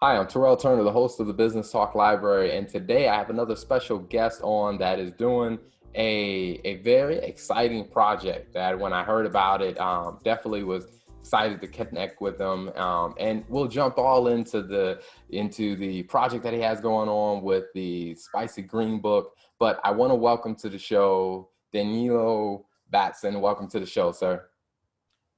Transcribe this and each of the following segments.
Hi, I'm Terrell Turner, the host of the Business Talk Library, and today I have another special guest on that is doing a very exciting project that when I heard about it, definitely was excited to connect with them. And we'll jump all into the project that he has going on with the Spicy Green Book. But I want to welcome to the show Danilo Batson. Welcome to the show, sir.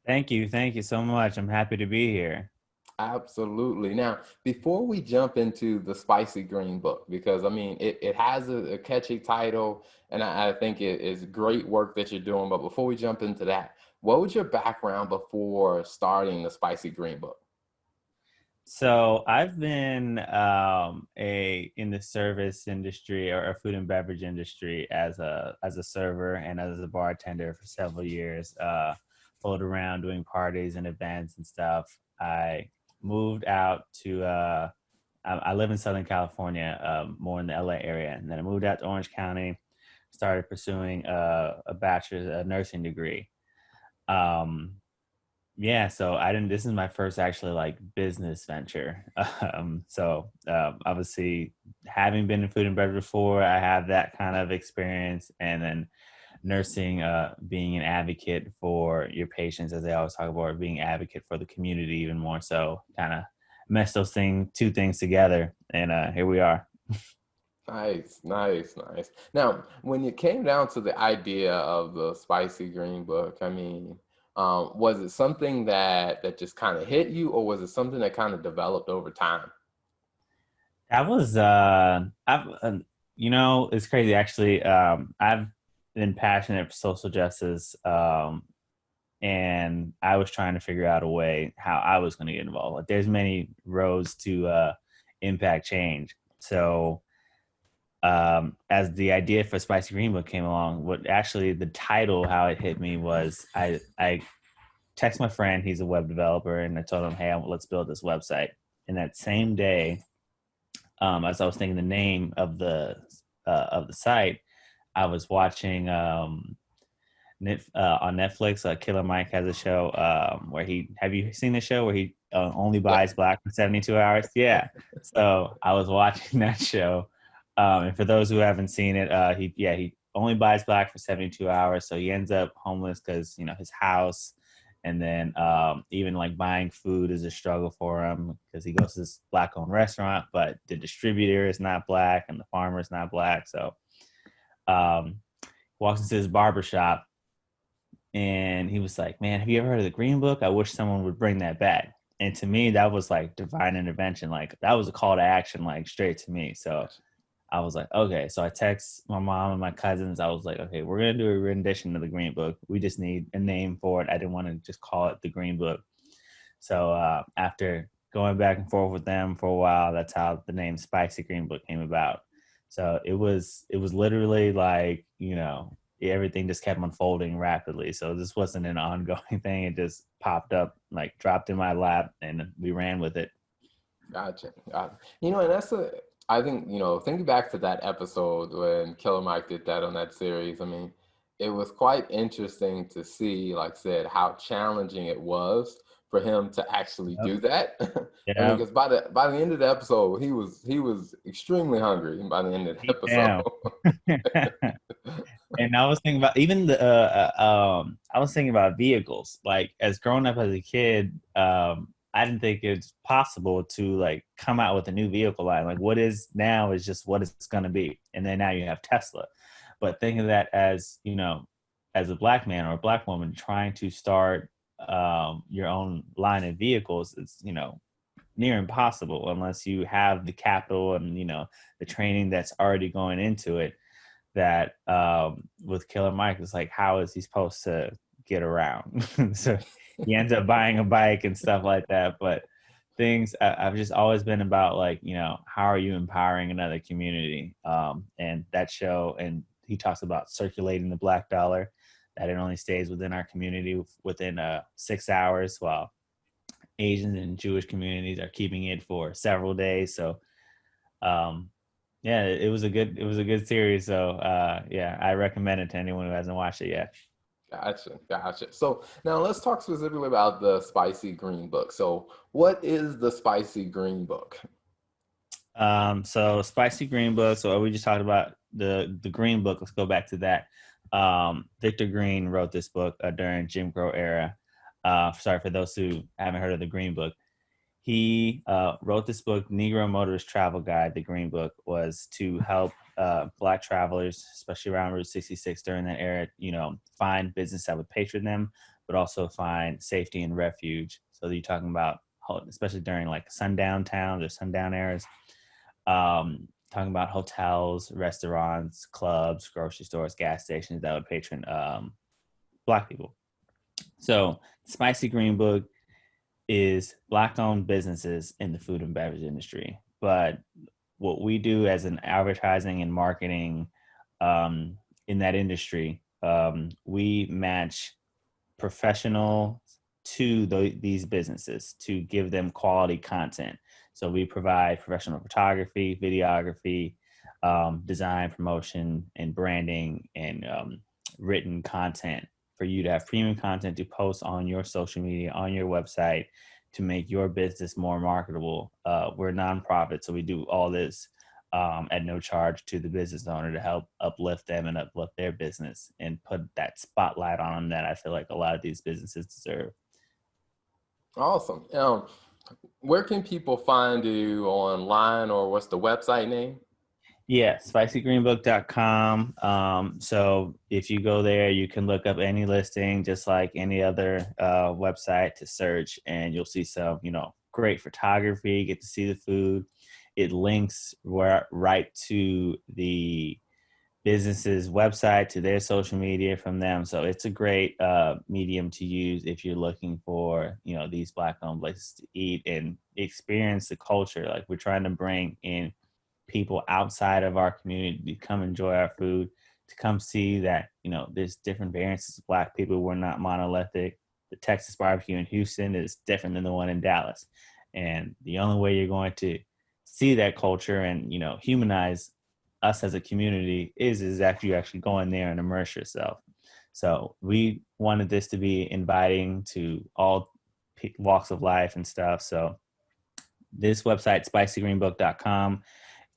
Thank you. Thank you so much. I'm happy to be here. Absolutely. Now, before we jump into the Spicy Green Book, because I mean, it has a catchy title, and I think it is great work that you're doing. But before we jump into that, what was your background before starting the Spicy Green Book? So I've been a in the service industry or food and beverage industry as a server and as a bartender for several years. Floated around doing parties and events and stuff. I moved out to I live in Southern California, more in the LA area, and then I moved out to Orange County, started pursuing a bachelor's nursing degree. Um, Yeah, so I didn't. This is my first actually like business venture. Obviously, having been in food and beverage before, I have that kind of experience, and then nursing, being an advocate for your patients, as they always talk about, being an advocate for the community, even more so. Kind of mesh those two things together, and here we are. Nice, nice, nice. Now, when it came down to the idea of the Spicy Green Book, I mean, was it something that just kind of hit you, or was it something that kind of developed over time? That was it's crazy actually. I've been passionate for social justice. And I was trying to figure out a way how I was going to get involved. Like, there's many roads to impact change. So, as the idea for Spicy Green Book came along, what actually the title, how it hit me was I text my friend, he's a web developer, and I told him, hey, let's build this website. And that same day, as I was thinking the name of the site, I was watching on Netflix. Killer Mike has a show where he. Have you seen the show where he only Yeah. buys black for 72 hours? Yeah. So I was watching that show, and for those who haven't seen it, he only buys black for 72 hours. So he ends up homeless because his house, and then even like buying food is a struggle for him because he goes to this black-owned restaurant, but the distributor is not black and the farmer is not black. So um, walks into his barber shop and he was like, "Man, have you ever heard of the Green Book? I wish someone would bring that back." And to me, that was like divine intervention. Like, that was a call to action, like straight to me. So Gotcha. I was like, okay. So I text my mom and my cousins. I was like, okay, we're gonna do a rendition of the Green Book. We just need a name for it. I didn't want to just call it the Green Book. So after going back and forth with them for a while, that's how the name Spicy Green Book came about. So it was literally like, everything just kept unfolding rapidly. So this wasn't an ongoing thing. It just popped up, like dropped in my lap, and we ran with it. Gotcha. And I think, thinking back to that episode when Killer Mike did that on that series, I mean, it was quite interesting to see, like I said, how challenging it was for him to actually Yep. do that. I mean, Yeah. because by the end of the episode, he was extremely hungry by the end of the Deep episode. down. And I was thinking about even I was thinking about vehicles. Like, as growing up as a kid, I didn't think it's possible to like come out with a new vehicle line. Like, what is now is just what it's going to be. And then now you have Tesla. But think of that as, as a black man or a black woman trying to start your own line of vehicles, it's, near impossible unless you have the capital and, the training that's already going into it. That with Killer Mike, it's like, how is he supposed to get around? So he ends up buying a bike and stuff like that. But I've just always been about, like, how are you empowering another community? And that show, and he talks about circulating the black dollar, that it only stays within our community within 6 hours, while Asian and Jewish communities are keeping it for several days. So um, yeah, it was a good series. So yeah, I recommend it to anyone who hasn't watched it yet. Gotcha, gotcha. So now let's talk specifically about the spicy green book. So what is the spicy green book? So spicy green book. So we just talked about the green book. Let's go back to that. Victor Green wrote this book during Jim Crow era. Sorry for those who haven't heard of the Green Book. He wrote this book, Negro Motorist Travel Guide. The Green Book was to help Black travelers, especially around Route 66 during that era, find business that would patron them, but also find safety and refuge. So you're talking about, especially during like sundown towns or sundown eras, talking about hotels, restaurants, clubs, grocery stores, gas stations that would patron Black people. So, Spicy Green Book is Black owned businesses in the food and beverage industry. But what we do as an advertising and marketing in that industry, we match professional to these businesses to give them quality content. So we provide professional photography, videography, design, promotion, and branding, and written content for you to have premium content to post on your social media, on your website, to make your business more marketable. We're a nonprofit, so we do all this at no charge to the business owner to help uplift them and uplift their business and put that spotlight on them that I feel like a lot of these businesses deserve. Awesome. Where can people find you online, or what's the website name? Yeah, spicygreenbook.com. So if you go there, you can look up any listing, just like any other website to search, and you'll see some, great photography, get to see the food. It links right to the business's website, to their social media from them. So it's a great medium to use if you're looking for, these Black owned places to eat and experience the culture. Like, we're trying to bring in people outside of our community to come enjoy our food, to come see that, there's different variances of Black people. We're not monolithic. The Texas barbecue in Houston is different than the one in Dallas. And the only way you're going to see that culture and, humanize us as a community is after you actually go in there and immerse yourself. So we wanted this to be inviting to all walks of life and stuff. So this website, spicygreenbook.com.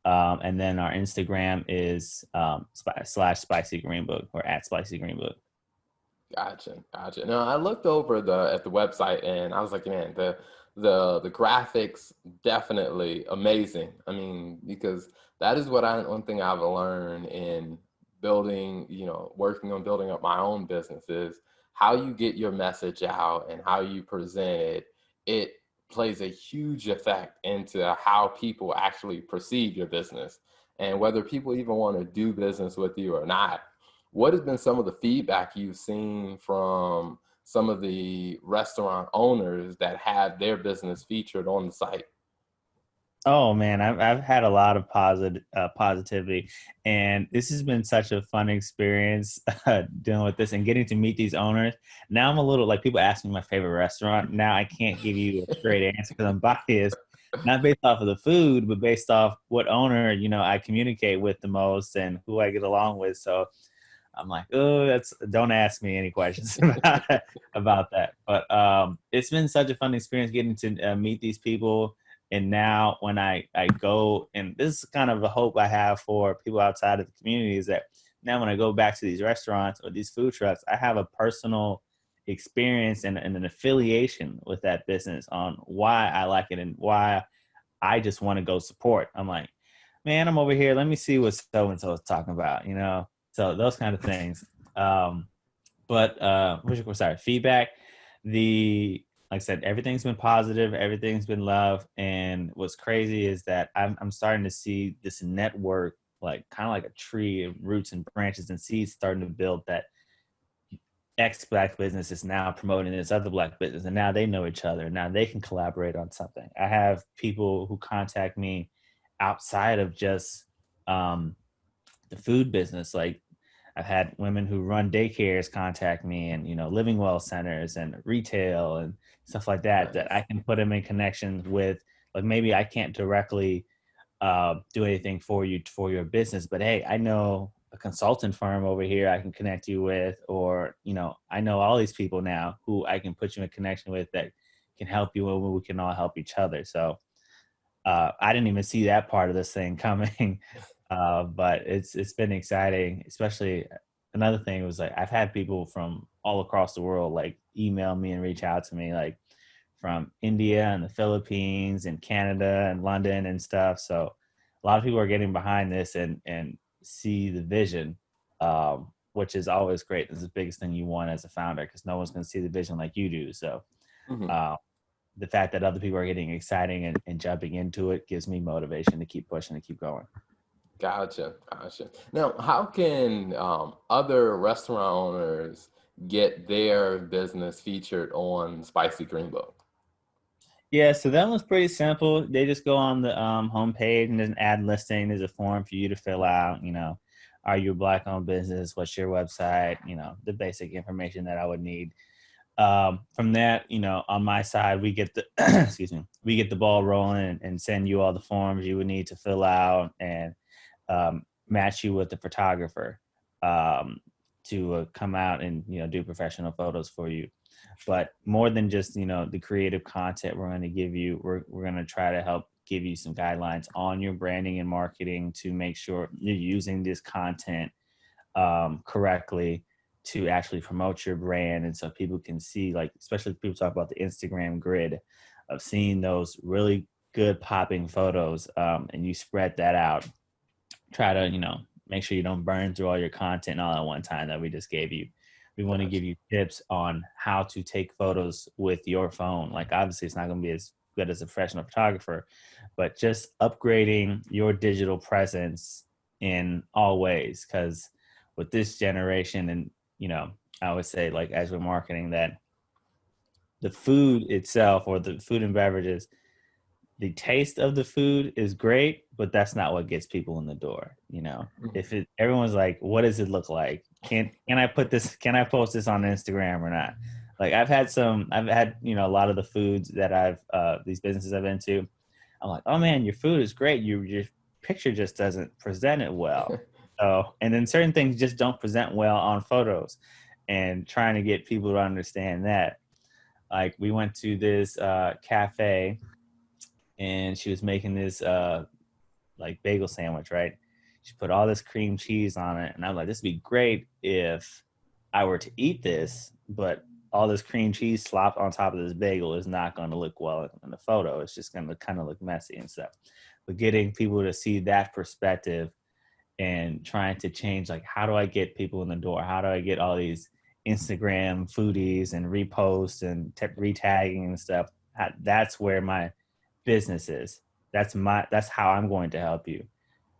And then our Instagram is /spicygreenbook or @spicygreenbook. Gotcha, gotcha. Now I looked over at the website and I was like, man, the graphics definitely amazing. I mean, because that is one thing I've learned in building, working on building up my own business is how you get your message out and how you present it. It plays a huge effect into how people actually perceive your business and whether people even want to do business with you or not. What has been some of the feedback you've seen from some of the restaurant owners that have their business featured on the site? Oh man, I've had a lot of positivity, and this has been such a fun experience dealing with this and getting to meet these owners. Now I'm a little like, people ask me my favorite restaurant. Now I can't give you a straight answer because I'm biased, not based off of the food, but based off what owner I communicate with the most and who I get along with. So I'm like, oh, don't ask me any questions about that. But it's been such a fun experience getting to meet these people. And now when I go, and this is kind of a hope I have for people outside of the community, is that now when I go back to these restaurants or these food trucks, I have a personal experience and an affiliation with that business on why I like it and why I just want to go support. I'm like, man, I'm over here. Let me see what so-and-so is talking about, So those kind of things. But sorry, feedback. Like I said, everything's been positive. Everything's been love. And what's crazy is that I'm starting to see this network, like kind of like a tree of roots and branches and seeds starting to build, that X Black business is now promoting this other Black business. And now they know each other. Now they can collaborate on something. I have people who contact me outside of just the food business. Like, I've had women who run daycares contact me, and living well centers and retail and stuff like that, that I Nice. can put them in connections with. Like, maybe I can't directly do anything for you for your business, but hey, I know a consultant firm over here I can connect you with, or, I know all these people now who I can put you in connection with that can help you, and we can all help each other. So I didn't even see that part of this thing coming. But it's been exciting. Especially another thing was like I've had people from all across the world like email me and reach out to me, like from India and the Philippines and Canada and London and stuff. So a lot of people are getting behind this and see the vision, which is always great. It's the biggest thing you want as a founder, because no one's going to see the vision like you do. So Mhm. uh, the fact that other people are getting exciting and jumping into it gives me motivation to keep pushing, to keep going. Gotcha, gotcha. Now, how can other restaurant owners get their business featured on Spicy Green Book? Yeah, so that one's pretty simple. They just go on the homepage, and there's an ad listing. There's a form for you to fill out. Are you a black-owned business? What's your website? The basic information that I would need. From that, on my side, we get the excuse me, we get the ball rolling and send you all the forms you would need to fill out, and match you with the photographer to come out and do professional photos for you. But more than just the creative content, we're going to give you, we're going to try to help give you some guidelines on your branding and marketing to make sure you're using this content correctly to actually promote your brand. And so people can see, like, especially people talk about the Instagram grid of seeing those really good popping photos, and you spread that out. Try to make sure you don't burn through all your content all at one time that we just gave you. We want to Gotcha. give you tips on how to take photos with your phone. Like, obviously it's not going to be as good as a professional photographer, but just upgrading your digital presence in all ways. Because with this generation, and I would say, like, as we're marketing, that the food itself, or the food and beverages, the taste of the food is great, but that's not what gets people in the door. Mhm. If everyone's like, what does it look like? Can I put this? Can I post this on Instagram or not? Like, I've had a lot of the foods that these businesses I've been to. I'm like, oh man, your food is great. Your picture just doesn't present it well. So, and then certain things just don't present well on photos, and trying to get people to understand that. Like, we went to this cafe, and she was making this like bagel sandwich, right? She put all this cream cheese on it, and I'm like, this would be great if I were to eat this, but all this cream cheese slopped on top of this bagel is not going to look well in the photo. It's just going to kind of look messy and stuff. But getting people to see that perspective and trying to change, like, how do I get people in the door? How do I get all these Instagram foodies and reposts and retagging and stuff? That's where my business is. That's how I'm going to help you.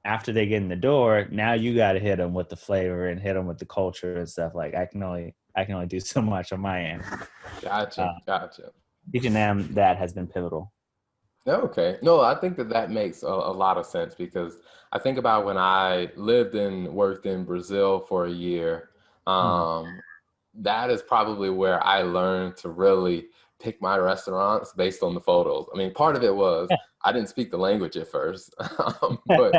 After they get in the door, now you got to hit them with the flavor and hit them with the culture and stuff. Like, I can only do so much on my end. Gotcha, Uh, gotcha. Teaching them that has been pivotal. Okay. No, I think that that makes a lot of sense because I think about when I lived and worked in Brazil for a year. Hmm. Um, that is probably where I learned to really pick my restaurants based on the photos. I mean, part of it was I didn't speak the language at first, but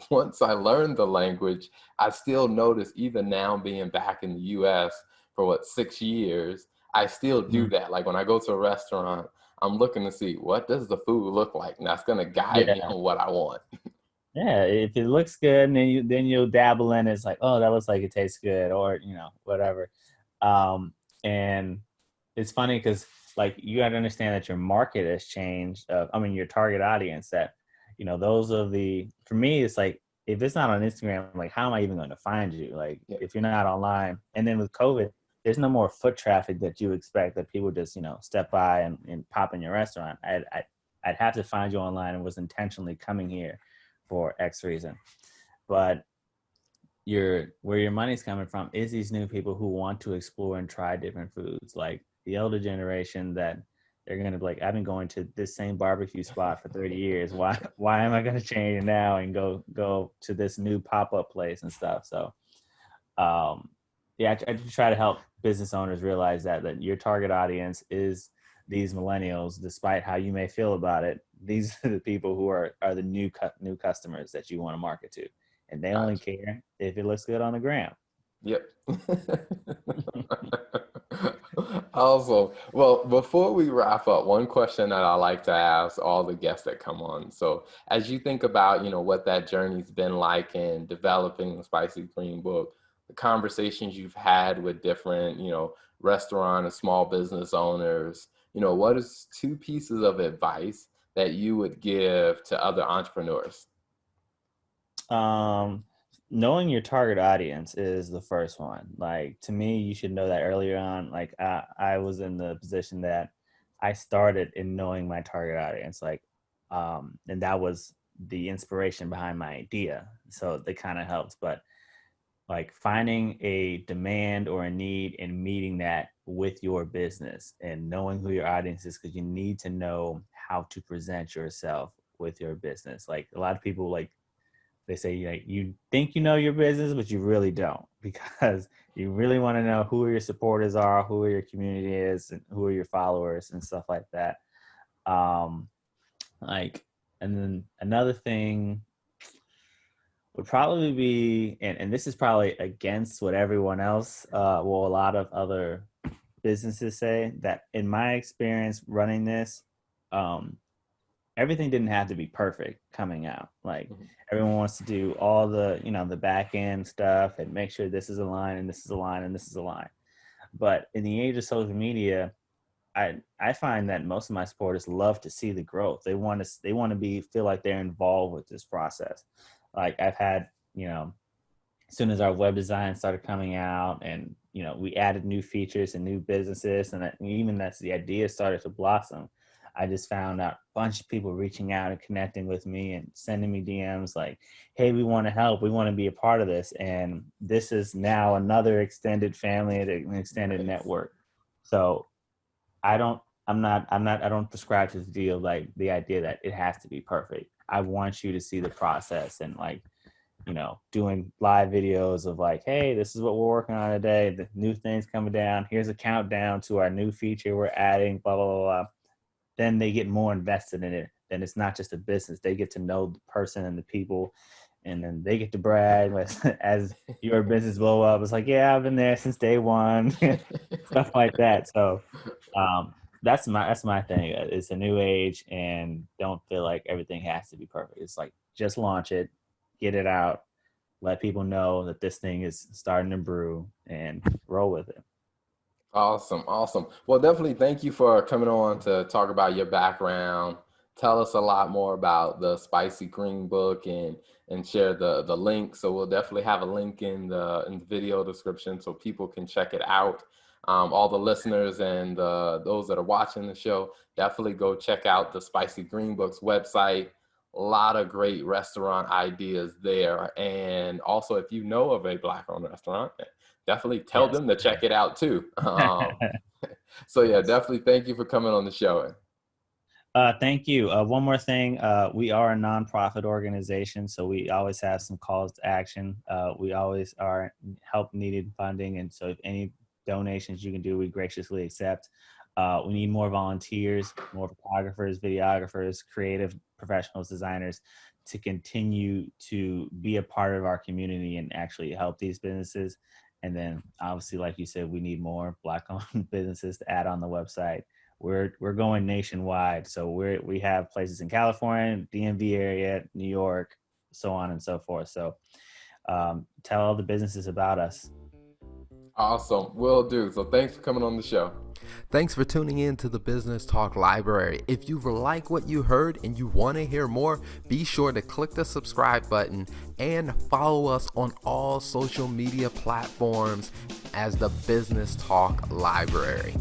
once I learned the language, I still notice even now being back in the US for what, 6 years, I still do that. Like when I go to a restaurant, I'm looking to see what does the food look like, and that's going to guide me Yeah. on what I want. Yeah, if it looks good, and then you'll dabble in. It's like, oh, that looks like it tastes good, or whatever. And it's funny because, like, you got to understand that your market has changed. I mean, your target audience. That those of the for me, it's like, if it's not on Instagram, like, how am I even going to find you? Like, Yeah. if you're not online, and then with COVID, there's no more foot traffic that you expect, that people just step by and pop in your restaurant. I'd have to find you online and was intentionally coming here for X reason. But where your money's coming from is these new people who want to explore and try different foods. Like the elder generation, that they're gonna be like, I've been going to this same barbecue spot for 30 years. Why am I gonna change now and go to this new pop-up place and stuff? So yeah, I try to help business owners realize that your target audience is these millennials. Despite how you may feel about it, these are the people who are the new customers that you want to market to. and they only Gotcha. care if it looks good on the gram. Yep. Also, well, before we wrap up, one question that I like to ask all the guests that come on. So, as you think about, what that journey's been like in developing the Spicy Green Book, the conversations you've had with different, restaurant and small business owners, what is two pieces of advice that you would give to other entrepreneurs? Um, Knowing your target audience is the first one. Like, to me, you should know that earlier on. Like, I was in the position that I started in knowing my target audience. Like, and that was the inspiration behind my idea. So they kind of helped. But like finding a demand or a need and meeting that with your business and knowing who your audience is, because you need to know how to present yourself with your business. Like, a lot of people, like, they say, like, you think you know your business, but you really don't, because you really want to know who your supporters are, who your community is, and who are your followers and stuff like that. Um, like, and then another thing would probably be, and this is probably against what everyone else, well, a lot of other businesses say, that in my experience running this, um, everything didn't have to be perfect coming out. Like, Mhm. everyone wants to do all the, the back end stuff and make sure this is a line and this is a line and this is a line. But in the age of social media, I find that most of my supporters love to see the growth. They want to feel like they're involved with this process. Like, I've had, as soon as our web design started coming out, and we added new features and new businesses, and even that's the idea started to blossom, I just found out a bunch of people reaching out and connecting with me and sending me DMs like, hey, we want to help, we want to be a part of this, and this is now another extended family and an extended Nice. network. So I don't prescribe to the deal, like the idea that it has to be perfect. I want you to see the process, and like, doing live videos of like, hey, this is what we're working on today. The new things coming down. Here's a countdown to our new feature we're adding, blah, blah, blah, blah. Then they get more invested in it. Then it's not just a business. They get to know the person and the people, and then they get to brag as your business blow up. It's like, yeah, I've been there since day one, stuff like that. So um, that's my thing. It's a new age, and don't feel like everything has to be perfect. It's like, just launch it, get it out, let people know that this thing is starting to brew, and roll with it. Awesome, awesome. Well, definitely thank you for coming on to talk about your background. Tell us a lot more about the Spicy Green Book, and share the link. So we'll definitely have a link in the video description so people can check it out. All the listeners and those that are watching the show, definitely go check out the Spicy Green Book's website. A lot of great restaurant ideas there. And also, if you know of a Black-owned restaurant, definitely tell Yes. them to check it out too. So yeah, Yes. definitely thank you for coming on the show. Thank you. One more thing. We are a nonprofit organization, so we always have some calls to action. We always are help needed funding, and so if any donations you can do, we graciously accept. We need more volunteers, more photographers, videographers, creative professionals, designers, to continue to be a part of our community and actually help these businesses. And then, obviously, like you said, we need more Black-owned businesses to add on the website. We're going nationwide, so we have places in California, DMV area, New York, so on and so forth. So tell all the businesses about us. Awesome. Will do. So thanks for coming on the show. Thanks for tuning in to the Business Talk Library. If you like what you heard and you want to hear more, be sure to click the subscribe button and follow us on all social media platforms as the Business Talk Library.